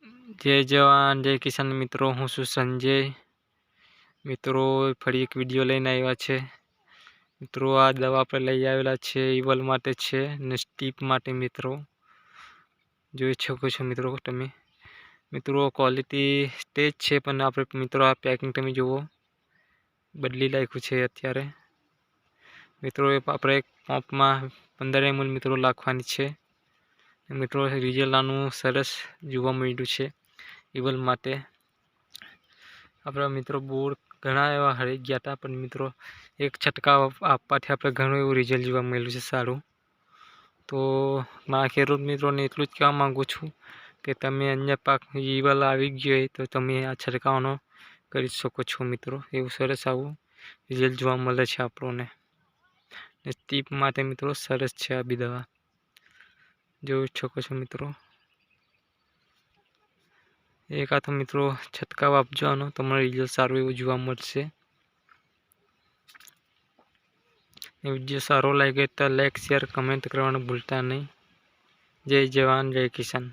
जय जवान जय किसान मित्रों, हूँ छुं संजय। मित्रों फरी एक विडियो लईने आव्या छे। मित्रों आ दवा आपणे लई आवेला छे ईवल माटे छे ने स्टीप माटे। मित्रों जोई शको छो मित्रों तमे। मित्रों क्वॉलिटी तेज छे पण आपणे मित्रों आ पेकिंग तमे जुओ बदली नाख्युं छे अत्यारे। मित्रों आपणे एक पंपमां 15 ml मित्रों नाखवानी छे। मित्रों रिजल्ट आनुं सरस जोवा मळ्युं छे ईवल माटे। आपણા मित्रों बोर घणा एवा हरी गया था पण मित्रों एक छटकाव आपवाथी आपणे घणुं एवुं रिजल्ट जोवा मळ्युं छे सारुं। तो मारा खेडूत मित्रोंने एटलुं ज कहेवा मांगु छुं के तमे अन्य पाक ईवल आवी गयो होय तो तमे आ छटकावनो करी शको छो। मित्रों एवुं सरस आवुं रिजल्ट जोवा मळे छे आपणोने। स्टीप माटे मित्रों सरस छे आ बी दवा जोई शको छो मित्रों। एक हाथ मित्रों छटकाव आपजो आनो तमने रिजल्ट सारुं एवुं जोवा मळशे। विडियो सारो लागे तो लाइक शेयर कमेंट करवानुं भूलता नहीं। जय जवान जय किसान।